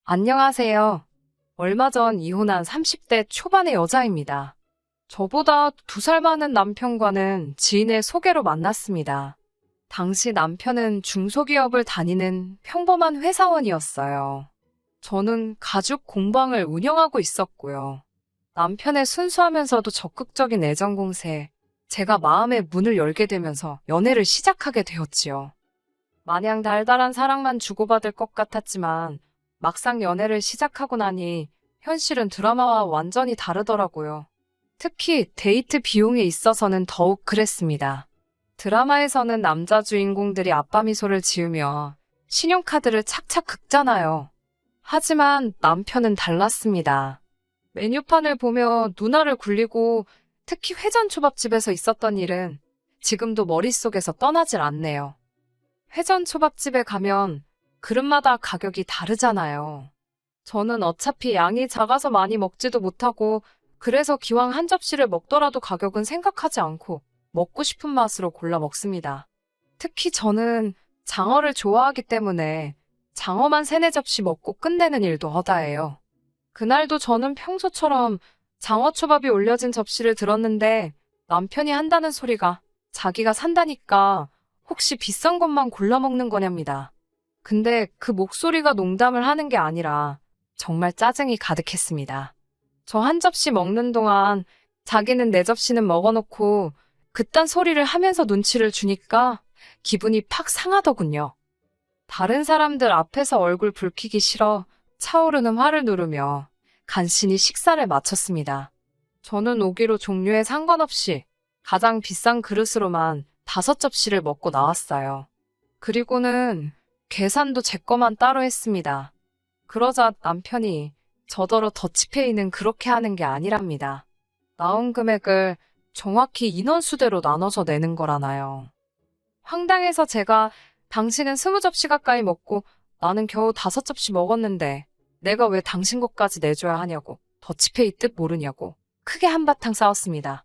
안녕하세요. 얼마 전 이혼한 30대 초반의 여자입니다. 저보다 2살 많은 남편과는 지인의 소개로 만났습니다. 당시 남편은 중소기업을 다니는 평범한 회사원이었어요. 저는 가죽 공방을 운영하고 있었고요. 남편의 순수하면서도 적극적인 애정 공세에 제가 마음의 문을 열게 되면서 연애를 시작하게 되었지요. 마냥 달달한 사랑만 주고받을 것 같았지만 막상 연애를 시작하고 나니 현실은 드라마와 완전히 다르더라고요. 특히 데이트 비용에 있어서는 더욱 그랬습니다. 드라마에서는 남자 주인공들이 아빠 미소를 지으며 신용카드를 착착 긁잖아요. 하지만 남편은 달랐습니다. 메뉴판을 보며 눈알을 굴리고 특히 회전초밥집에서 있었던 일은 지금도 머릿속에서 떠나질 않네요. 회전초밥집에 가면 그릇마다 가격이 다르잖아요. 저는 어차피 양이 작아서 많이 먹지도 못하고 그래서 기왕 한 접시를 먹더라도 가격은 생각하지 않고 먹고 싶은 맛으로 골라 먹습니다. 특히 저는 장어를 좋아하기 때문에 장어만 3-4접시 먹고 끝내는 일도 허다해요. 그날도 저는 평소처럼 장어초밥이 올려진 접시를 들었는데 남편이 한다는 소리가 자기가 산다니까 혹시 비싼 것만 골라 먹는 거냐입니다. 근데 그 목소리가 농담을 하는 게 아니라 정말 짜증이 가득했습니다. 저 한 접시 먹는 동안 자기는 4접시는 먹어놓고 그딴 소리를 하면서 눈치를 주니까 기분이 팍 상하더군요. 다른 사람들 앞에서 얼굴 붉히기 싫어 차오르는 화를 누르며 간신히 식사를 마쳤습니다. 저는 오기로 종류에 상관없이 가장 비싼 그릇으로만 5접시를 먹고 나왔어요. 그리고는 계산도 제 거만 따로 했습니다. 그러자 남편이 저더러 더치페이는 그렇게 하는 게 아니랍니다. 나온 금액을 정확히 인원수대로 나눠서 내는 거라나요. 황당해서 제가 당신은 20접시 가까이 먹고 나는 겨우 5접시 먹었는데 내가 왜 당신 것까지 내줘야 하냐고 더치페이 뜻 모르냐고 크게 한바탕 싸웠습니다.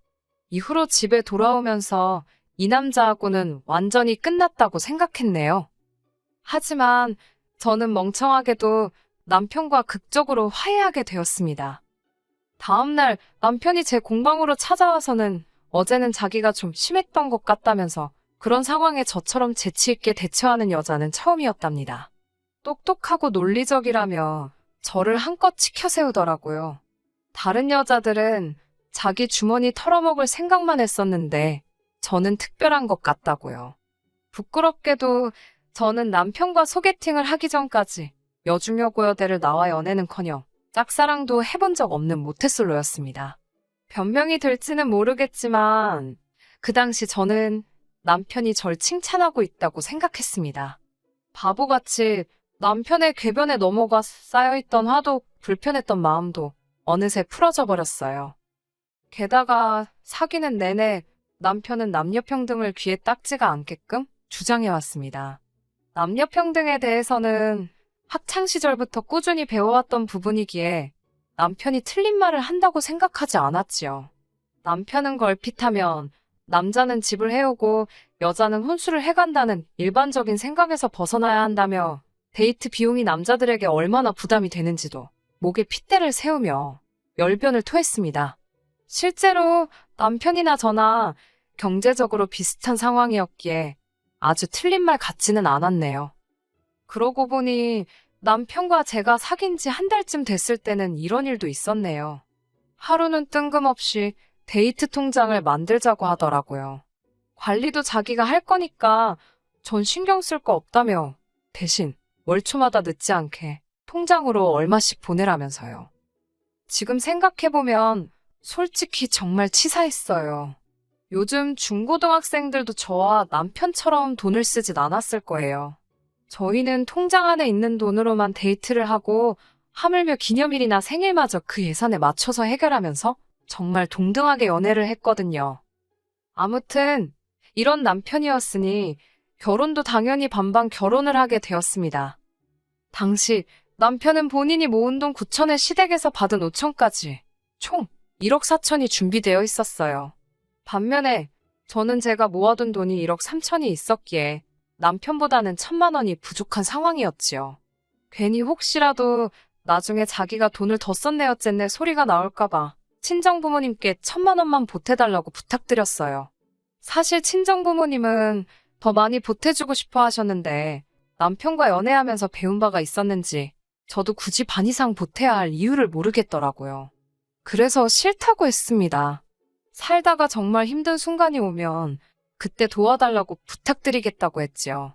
이후로 집에 돌아오면서 이 남자하고는 완전히 끝났다고 생각했네요. 하지만 저는 멍청하게도 남편과 극적으로 화해하게 되었습니다. 다음날 남편이 제 공방으로 찾아와서는 어제는 자기가 좀 심했던 것 같다면서 그런 상황에 저처럼 재치있게 대처하는 여자는 처음이었답니다. 똑똑하고 논리적이라며 저를 한껏 치켜세우더라고요. 다른 여자들은 자기 주머니 털어먹을 생각만 했었는데 저는 특별한 것 같다고요. 부끄럽게도 저는 남편과 소개팅을 하기 전까지 여중여고여대를 나와 연애는커녕 짝사랑도 해본 적 없는 모태솔로였습니다. 변명이 될지는 모르겠지만 그 당시 저는 남편이 절 칭찬하고 있다고 생각했습니다. 바보같이 남편의 궤변에 넘어가 쌓여있던 화도 불편했던 마음도 어느새 풀어져 버렸어요. 게다가 사귀는 내내 남편은 남녀평등을 귀에 딱지가 않게끔 주장해왔습니다. 남녀평등에 대해서는 학창시절부터 꾸준히 배워왔던 부분이기에 남편이 틀린 말을 한다고 생각하지 않았지요. 남편은 걸핏하면 남자는 집을 해오고 여자는 혼수를 해간다는 일반적인 생각에서 벗어나야 한다며 데이트 비용이 남자들에게 얼마나 부담이 되는지도 목에 핏대를 세우며 열변을 토했습니다. 실제로 남편이나 저나 경제적으로 비슷한 상황이었기에 아주 틀린 말 같지는 않았네요. 그러고 보니 남편과 제가 사귄 지 1달쯤 됐을 때는 이런 일도 있었네요. 하루는 뜬금없이 데이트 통장을 만들자고 하더라고요. 관리도 자기가 할 거니까 전 신경 쓸 거 없다며 대신 월초마다 늦지 않게 통장으로 얼마씩 보내라면서요. 지금 생각해보면 솔직히 정말 치사했어요. 요즘 중고등학생들도 저와 남편처럼 돈을 쓰진 않았을 거예요. 저희는 통장 안에 있는 돈으로만 데이트를 하고 하물며 기념일이나 생일마저 그 예산에 맞춰서 해결하면서 정말 동등하게 연애를 했거든요. 아무튼 이런 남편이었으니 결혼도 당연히 반반 결혼을 하게 되었습니다. 당시 남편은 본인이 모은 돈 9천에 시댁에서 받은 5천까지 총 1억 4천이 준비되어 있었어요. 반면에 저는 제가 모아둔 돈이 1억 3천이 있었기에 남편보다는 1,000만 원이 부족한 상황이었지요. 괜히 혹시라도 나중에 자기가 돈을 더 썼네 어쨌네 소리가 나올까봐 친정부모님께 1,000만 원만 보태달라고 부탁드렸어요. 사실 친정부모님은 더 많이 보태주고 싶어 하셨는데 남편과 연애하면서 배운 바가 있었는지 저도 굳이 반 이상 보태야 할 이유를 모르겠더라고요. 그래서 싫다고 했습니다. 살다가 정말 힘든 순간이 오면 그때 도와달라고 부탁드리겠다고 했지요.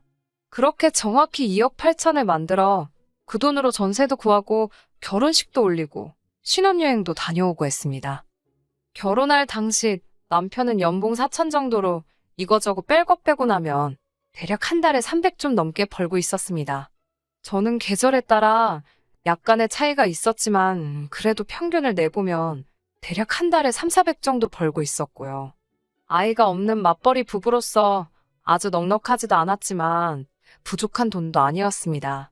그렇게 정확히 2억 8천을 만들어 그 돈으로 전세도 구하고 결혼식도 올리고 신혼여행도 다녀오고 했습니다. 결혼할 당시 남편은 연봉 4천 정도로 이거저거 뺄 것 빼고 나면 대략 한 달에 300 좀 넘게 벌고 있었습니다. 저는 계절에 따라 약간의 차이가 있었지만 그래도 평균을 내보면 대략 한 달에 3, 400 정도 벌고 있었고요. 아이가 없는 맞벌이 부부로서 아주 넉넉하지도 않았지만 부족한 돈도 아니었습니다.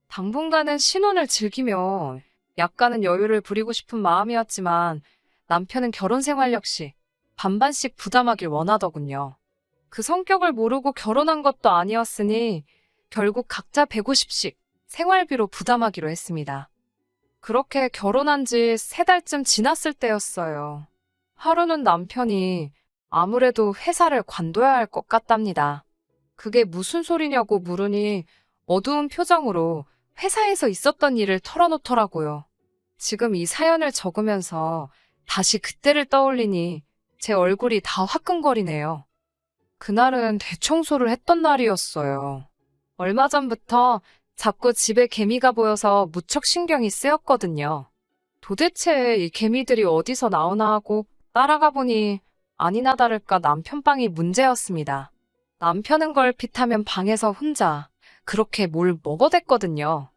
당분간은 신혼을 즐기며 약간은 여유를 부리고 싶은 마음이었지만 남편은 결혼 생활 역시 반반씩 부담하길 원하더군요. 그 성격을 모르고 결혼한 것도 아니었으니 결국 각자 150씩 생활비로 부담하기로 했습니다. 그렇게 결혼한 지 3달쯤 지났을 때였어요. 하루는 남편이 아무래도 회사를 관둬야 할 것 같답니다. 그게 무슨 소리냐고 물으니 어두운 표정으로 회사에서 있었던 일을 털어놓더라고요. 지금 이 사연을 적으면서 다시 그때를 떠올리니 제 얼굴이 다 화끈거리네요. 그날은 대청소를 했던 날이었어요. 얼마 전부터 자꾸 집에 개미가 보여서 무척 신경이 쓰였거든요. 도대체 이 개미들이 어디서 나오나 하고 따라가 보니 아니나 다를까 남편 방이 문제였습니다. 남편은 걸핏하면 방에서 혼자 그렇게 뭘 먹어댔거든요.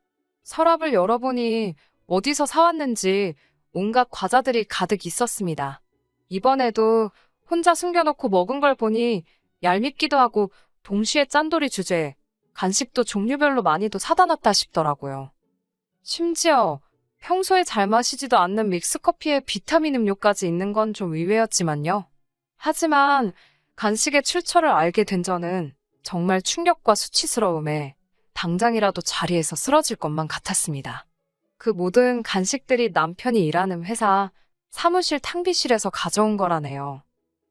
서랍을 열어보니 어디서 사왔는지 온갖 과자들이 가득 있었습니다. 이번에도 혼자 숨겨놓고 먹은 걸 보니 얄밉기도 하고 동시에 짠돌이 주제에 간식도 종류별로 많이도 사다 놨다 싶더라고요. 심지어 평소에 잘 마시지도 않는 믹스커피에 비타민 음료까지 있는 건 좀 의외였지만요. 하지만 간식의 출처를 알게 된 저는 정말 충격과 수치스러움에 당장이라도 자리에서 쓰러질 것만 같았습니다. 그 모든 간식들이 남편이 일하는 회사 사무실 탕비실에서 가져온 거라네요.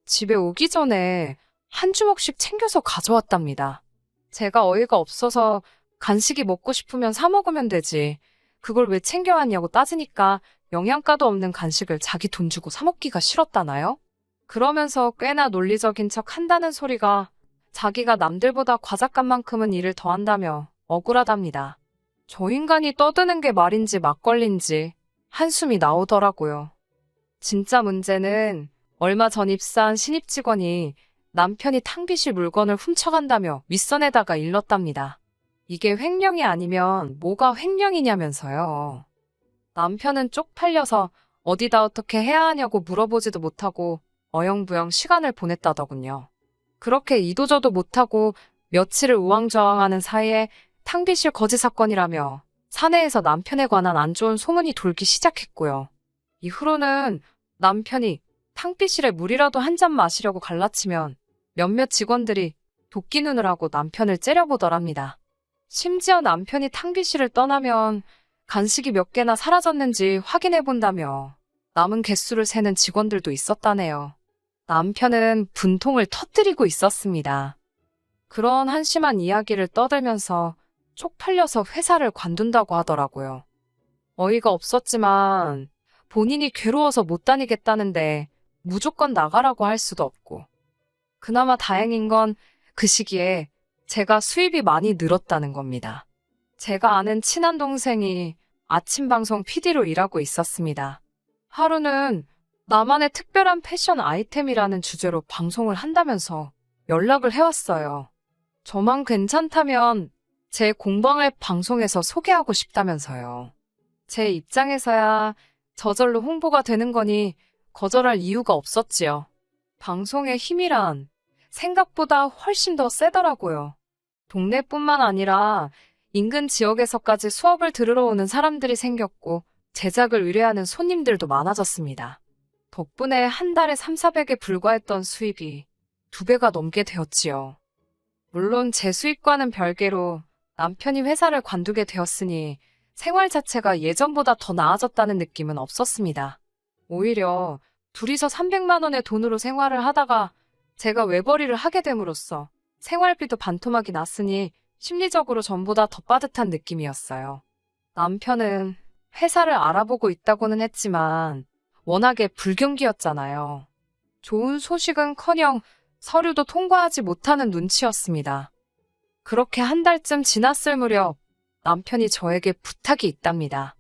집에 오기 전에 한 주먹씩 챙겨서 가져왔답니다. 제가 어이가 없어서 간식이 먹고 싶으면 사 먹으면 되지. 그걸 왜 챙겨왔냐고 따지니까 영양가도 없는 간식을 자기 돈 주고 사 먹기가 싫었다나요? 그러면서 꽤나 논리적인 척 한다는 소리가 자기가 남들보다 과작간만큼은 일을 더 한다며 억울하답니다. 저 인간이 떠드는 게 말인지 막걸리인지 한숨이 나오더라고요. 진짜 문제는 얼마 전 입사한 신입 직원이 남편이 탕비실 물건을 훔쳐간다며 윗선에다가 일렀답니다. 이게 횡령이 아니면 뭐가 횡령이냐면서요. 남편은 쪽팔려서 어디다 어떻게 해야 하냐고 물어보지도 못하고 어영부영 시간을 보냈다더군요. 그렇게 이도저도 못하고 며칠을 우왕좌왕하는 사이에 탕비실 거지 사건이라며 사내에서 남편에 관한 안 좋은 소문이 돌기 시작했고요. 이후로는 남편이 탕비실에 물이라도 한 잔 마시려고 갈라치면 몇몇 직원들이 도끼 눈을 하고 남편을 째려보더랍니다. 심지어 남편이 탕비실을 떠나면 간식이 몇 개나 사라졌는지 확인해 본다며 남은 개수를 세는 직원들도 있었다네요. 남편은 분통을 터뜨리고 있었습니다. 그런 한심한 이야기를 떠들면서 쪽팔려서 회사를 관둔다고 하더라고요. 어이가 없었지만 본인이 괴로워서 못 다니겠다는데 무조건 나가라고 할 수도 없고. 그나마 다행인 건 그 시기에 제가 수입이 많이 늘었다는 겁니다. 제가 아는 친한 동생이 아침 방송 PD로 일하고 있었습니다. 하루는 나만의 특별한 패션 아이템이라는 주제로 방송을 한다면서 연락을 해왔어요. 저만 괜찮다면 제 공방을 방송에서 소개하고 싶다면서요. 제 입장에서야 저절로 홍보가 되는 거니 거절할 이유가 없었지요. 방송의 힘이란 생각보다 훨씬 더 세더라고요. 동네뿐만 아니라 인근 지역에서까지 수업을 들으러 오는 사람들이 생겼고 제작을 의뢰하는 손님들도 많아졌습니다. 덕분에 한 달에 3, 400에 불과했던 수입이 2배가 넘게 되었지요. 물론 제 수입과는 별개로 남편이 회사를 관두게 되었으니 생활 자체가 예전보다 더 나아졌다는 느낌은 없었습니다. 오히려 둘이서 300만 원의 돈으로 생활을 하다가 제가 외벌이를 하게 됨으로써 생활비도 반토막이 났으니 심리적으로 전보다 더 빠듯한 느낌이었어요. 남편은 회사를 알아보고 있다고는 했지만 워낙에 불경기였잖아요. 좋은 소식은커녕 서류도 통과하지 못하는 눈치였습니다. 그렇게 한 달쯤 지났을 무렵 남편이 저에게 부탁이 있답니다.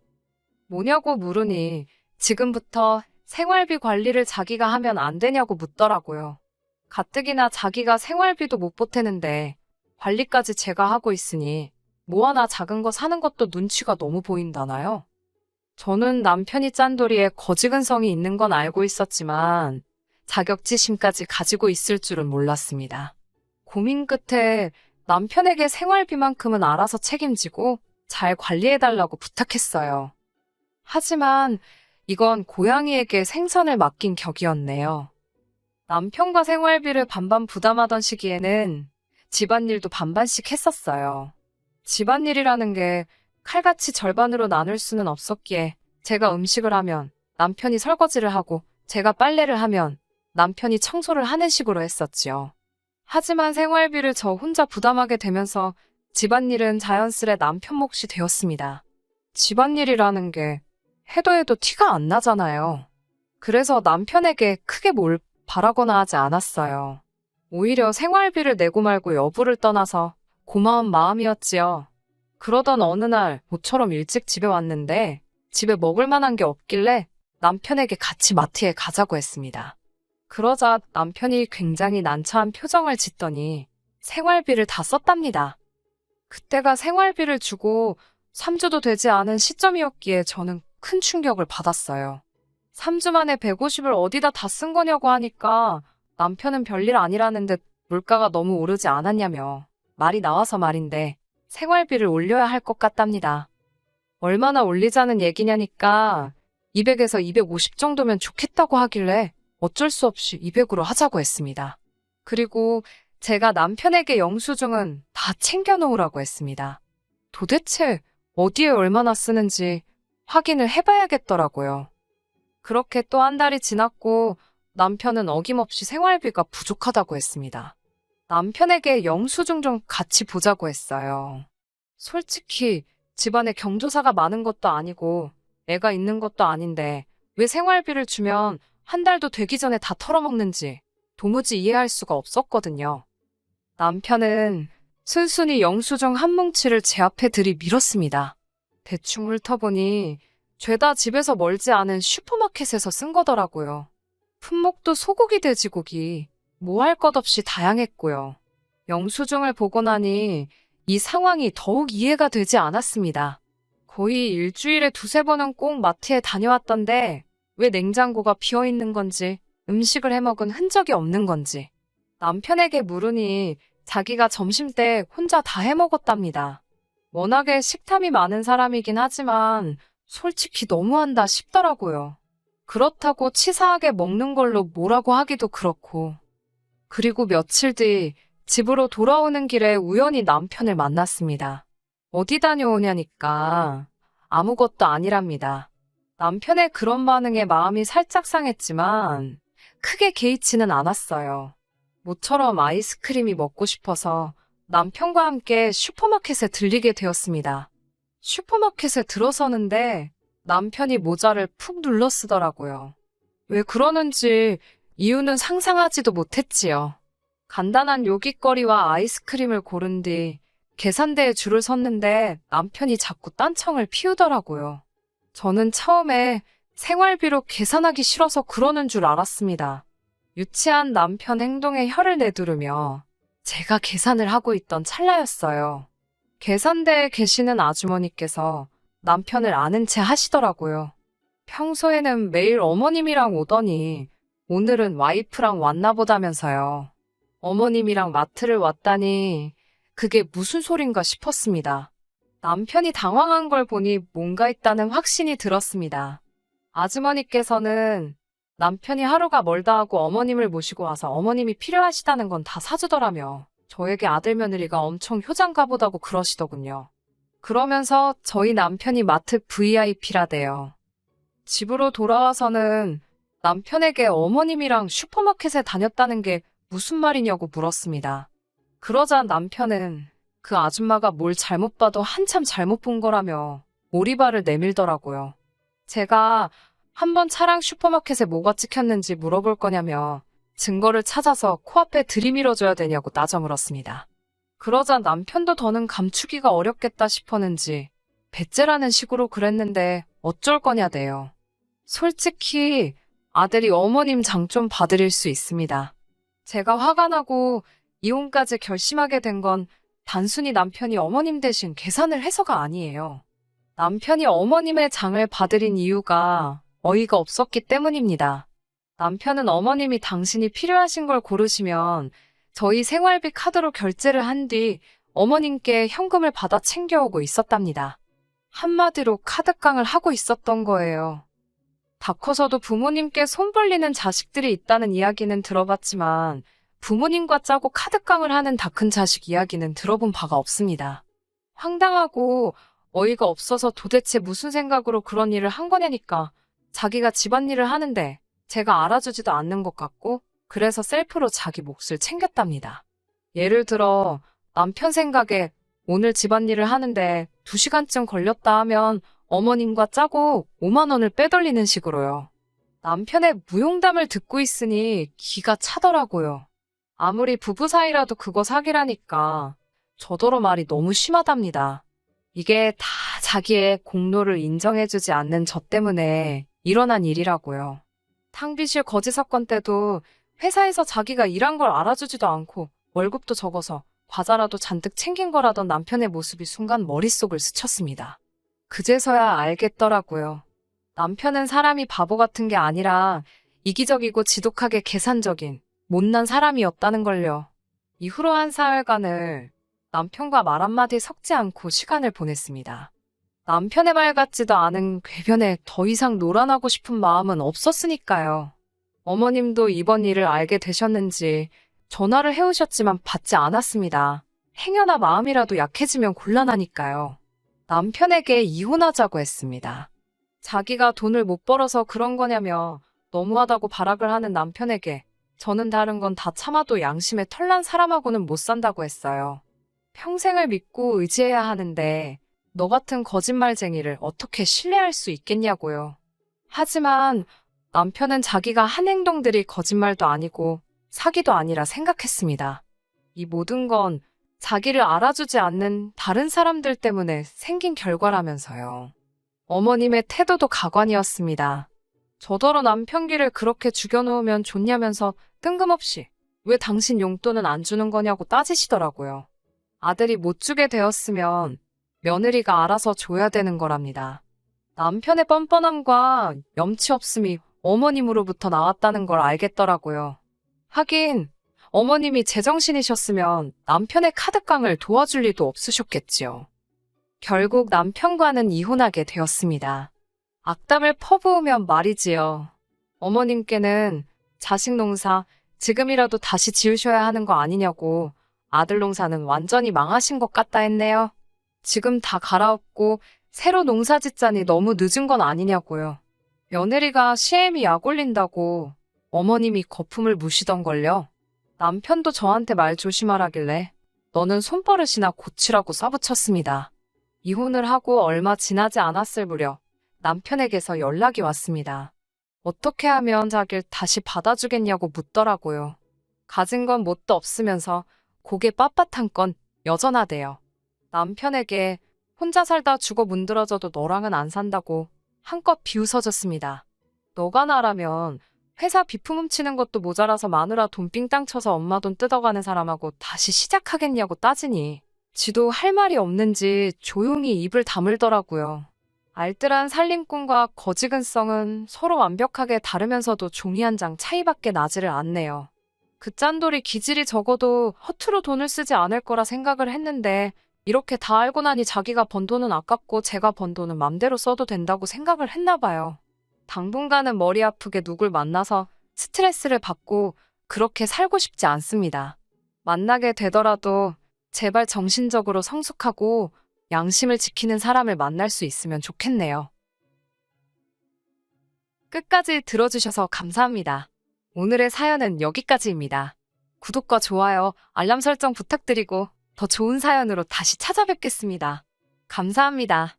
뭐냐고 물으니 지금부터 생활비 관리를 자기가 하면 안 되냐고 묻더라고요. 가뜩이나 자기가 생활비도 못 보태는데 관리까지 제가 하고 있으니 뭐 하나 작은 거 사는 것도 눈치가 너무 보인다나요? 저는 남편이 짠돌이에 거지근성이 있는 건 알고 있었지만 자격지심까지 가지고 있을 줄은 몰랐습니다. 고민 끝에 남편에게 생활비만큼은 알아서 책임지고 잘 관리해달라고 부탁했어요. 하지만 이건 고양이에게 생선을 맡긴 격이었네요. 남편과 생활비를 반반 부담하던 시기에는 집안일도 반반씩 했었어요. 집안일이라는 게 칼같이 절반으로 나눌 수는 없었기에 제가 음식을 하면 남편이 설거지를 하고 제가 빨래를 하면 남편이 청소를 하는 식으로 했었지요. 하지만 생활비를 저 혼자 부담하게 되면서 집안일은 자연스레 남편 몫이 되었습니다. 집안일이라는 게 해도 티가 안 나잖아요. 그래서 남편에게 크게 뭘 바라거나 하지 않았어요. 오히려 생활비를 내고 말고 여부를 떠나서 고마운 마음이었지요. 그러던 어느 날 모처럼 일찍 집에 왔는데 집에 먹을 만한 게 없길래 남편에게 같이 마트에 가자고 했습니다. 그러자 남편이 굉장히 난처한 표정을 짓더니 생활비를 다 썼답니다. 그때가 생활비를 주고 3주도 되지 않은 시점이었기에 저는 큰 충격을 받았어요. 3주 만에 150을 어디다 다 쓴 거냐고 하니까 남편은 별일 아니라는 듯 물가가 너무 오르지 않았냐며 말이 나와서 말인데 생활비를 올려야 할 것 같답니다. 얼마나 올리자는 얘기냐니까 200에서 250 정도면 좋겠다고 하길래 어쩔 수 없이 200으로 하자고 했습니다. 그리고 제가 남편에게 영수증은 다 챙겨놓으라고 했습니다. 도대체 어디에 얼마나 쓰는지 확인을 해봐야겠더라고요. 그렇게 또 한 달이 지났고 남편은 어김없이 생활비가 부족하다고 했습니다. 남편에게 영수증 좀 같이 보자고 했어요. 솔직히 집안에 경조사가 많은 것도 아니고 애가 있는 것도 아닌데 왜 생활비를 주면 한 달도 되기 전에 다 털어먹는지 도무지 이해할 수가 없었거든요. 남편은 순순히 영수증 한 뭉치를 제 앞에 들이밀었습니다. 대충 훑어보니 죄다 집에서 멀지 않은 슈퍼마켓에서 쓴 거더라고요. 품목도 소고기, 돼지고기, 뭐 할 것 없이 다양했고요. 영수증을 보고 나니 이 상황이 더욱 이해가 되지 않았습니다. 거의 일주일에 두세 번은 꼭 마트에 다녀왔던데 왜 냉장고가 비어있는 건지 음식을 해먹은 흔적이 없는 건지 남편에게 물으니 자기가 점심때 혼자 다 해먹었답니다. 워낙에 식탐이 많은 사람이긴 하지만 솔직히 너무한다 싶더라고요. 그렇다고 치사하게 먹는 걸로 뭐라고 하기도 그렇고. 그리고 며칠 뒤 집으로 돌아오는 길에 우연히 남편을 만났습니다. 어디 다녀오냐니까 아무것도 아니랍니다. 남편의 그런 반응에 마음이 살짝 상했지만 크게 개의치는 않았어요. 모처럼 아이스크림이 먹고 싶어서 남편과 함께 슈퍼마켓에 들리게 되었습니다. 슈퍼마켓에 들어서는데 남편이 모자를 푹 눌러 쓰더라고요. 왜 그러는지 이유는 상상하지도 못했지요. 간단한 요깃거리와 아이스크림을 고른 뒤 계산대에 줄을 섰는데 남편이 자꾸 딴청을 피우더라고요. 저는 처음에 생활비로 계산하기 싫어서 그러는 줄 알았습니다. 유치한 남편 행동에 혀를 내두르며 제가 계산을 하고 있던 찰나였어요. 계산대에 계시는 아주머니께서 남편을 아는 체 하시더라고요. 평소에는 매일 어머님이랑 오더니 오늘은 와이프랑 왔나 보다면서요. 어머님이랑 마트를 왔다니 그게 무슨 소린가 싶었습니다. 남편이 당황한 걸 보니 뭔가 있다는 확신이 들었습니다. 아주머니께서는 남편이 하루가 멀다 하고 어머님을 모시고 와서 어머님이 필요하시다는 건 다 사주더라며 저에게 아들 며느리가 엄청 효장가 보다고 그러시더군요. 그러면서 저희 남편이 마트 VIP라대요. 집으로 돌아와서는 남편에게 어머님이랑 슈퍼마켓에 다녔다는 게 무슨 말이냐고 물었습니다. 그러자 남편은 그 아줌마가 뭘 잘못 봐도 한참 잘못 본 거라며 오리발을 내밀더라고요. 제가 한번 차랑 슈퍼마켓에 뭐가 찍혔는지 물어볼 거냐며 증거를 찾아서 코앞에 들이밀어줘야 되냐고 따져 물었습니다. 그러자 남편도 더는 감추기가 어렵겠다 싶었는지 배째라는 식으로 그랬는데 어쩔 거냐대요. 솔직히 아들이 어머님 장 좀 봐드릴 수 있습니다. 제가 화가 나고 이혼까지 결심하게 된 건 단순히 남편이 어머님 대신 계산을 해서가 아니에요. 남편이 어머님의 장을 봐드린 이유가 어이가 없었기 때문입니다. 남편은 어머님이 당신이 필요하신 걸 고르시면 저희 생활비 카드로 결제를 한 뒤 어머님께 현금을 받아 챙겨오고 있었답니다. 한마디로 카드깡을 하고 있었던 거예요. 다 커서도 부모님께 손 벌리는 자식들이 있다는 이야기는 들어봤지만 부모님과 짜고 카드깡을 하는 다 큰 자식 이야기는 들어본 바가 없습니다. 황당하고 어이가 없어서 도대체 무슨 생각으로 그런 일을 한 거냐니까 자기가 집안일을 하는데 제가 알아주지도 않는 것 같고 그래서 셀프로 자기 몫을 챙겼답니다. 예를 들어 남편 생각에 오늘 집안일을 하는데 2시간쯤 걸렸다 하면 어머님과 짜고 5만 원을 빼돌리는 식으로요. 남편의 무용담을 듣고 있으니 기가 차더라고요. 아무리 부부 사이라도 그거 사기라니까 저더러 말이 너무 심하답니다. 이게 다 자기의 공로를 인정해주지 않는 저 때문에 일어난 일이라고요. 탕비실 거지 사건 때도 회사에서 자기가 일한 걸 알아주지도 않고 월급도 적어서 과자라도 잔뜩 챙긴 거라던 남편의 모습이 순간 머릿속을 스쳤습니다. 그제서야 알겠더라고요. 남편은 사람이 바보 같은 게 아니라 이기적이고 지독하게 계산적인 못난 사람이었다는 걸요. 이후로 한 사흘간을 남편과 말 한마디 섞지 않고 시간을 보냈습니다. 남편의 말 같지도 않은 궤변에 더 이상 놀아나고 싶은 마음은 없었으니까요. 어머님도 이번 일을 알게 되셨는지 전화를 해오셨지만 받지 않았습니다. 행여나 마음이라도 약해지면 곤란하니까요. 남편에게 이혼하자고 했습니다. 자기가 돈을 못 벌어서 그런 거냐며 너무하다고 발악을 하는 남편에게 저는 다른 건 다 참아도 양심에 털난 사람하고는 못 산다고 했어요. 평생을 믿고 의지해야 하는데 너 같은 거짓말쟁이를 어떻게 신뢰할 수 있겠냐고요. 하지만 남편은 자기가 한 행동들이 거짓말도 아니고 사기도 아니라 생각했습니다. 이 모든 건 자기를 알아주지 않는 다른 사람들 때문에 생긴 결과라면서요. 어머님의 태도도 가관이었습니다. 저더러 남편기를 그렇게 죽여놓으면 좋냐면서 뜬금없이 왜 당신 용돈은 안 주는 거냐고 따지시더라고요. 아들이 못 주게 되었으면 며느리가 알아서 줘야 되는 거랍니다. 남편의 뻔뻔함과 염치 없음이 어머님으로부터 나왔다는 걸 알겠더라고요. 하긴 어머님이 제정신이셨으면 남편의 카드깡을 도와줄 리도 없으셨겠지요. 결국 남편과는 이혼하게 되었습니다. 악담을 퍼부으면 말이지요. 어머님께는 자식 농사 지금이라도 다시 지으셔야 하는 거 아니냐고 아들 농사는 완전히 망하신 것 같다 했네요. 지금 다 갈아엎고 새로 농사 짓자니 너무 늦은 건 아니냐고요. 며느리가 시애미 약 올린다고 어머님이 거품을 무시던걸요. 남편도 저한테 말 조심하라길래 너는 손버릇이나 고치라고 써붙였습니다. 이혼을 하고 얼마 지나지 않았을 무렵 남편에게서 연락이 왔습니다. 어떻게 하면 자기를 다시 받아주겠냐고 묻더라고요. 가진 건 뭣도 없으면서 고개 빳빳한 건 여전하대요. 남편에게 혼자 살다 죽어 문드러져도 너랑은 안 산다고 한껏 비웃어줬습니다. 너가 나라면 회사 비품 훔치는 것도 모자라서 마누라 돈 삥땅 쳐서 엄마 돈 뜯어가는 사람하고 다시 시작하겠냐고 따지니 지도 할 말이 없는지 조용히 입을 다물더라고요. 알뜰한 살림꾼과 거지근성은 서로 완벽하게 다르면서도 종이 한 장 차이밖에 나지를 않네요. 그 짠돌이 기질이 적어도 허투루 돈을 쓰지 않을 거라 생각을 했는데 이렇게 다 알고 나니 자기가 번 돈은 아깝고 제가 번 돈은 맘대로 써도 된다고 생각을 했나 봐요. 당분간은 머리 아프게 누굴 만나서 스트레스를 받고 그렇게 살고 싶지 않습니다. 만나게 되더라도 제발 정신적으로 성숙하고 양심을 지키는 사람을 만날 수 있으면 좋겠네요. 끝까지 들어주셔서 감사합니다. 오늘의 사연은 여기까지입니다. 구독과 좋아요, 알람 설정 부탁드리고 더 좋은 사연으로 다시 찾아뵙겠습니다. 감사합니다.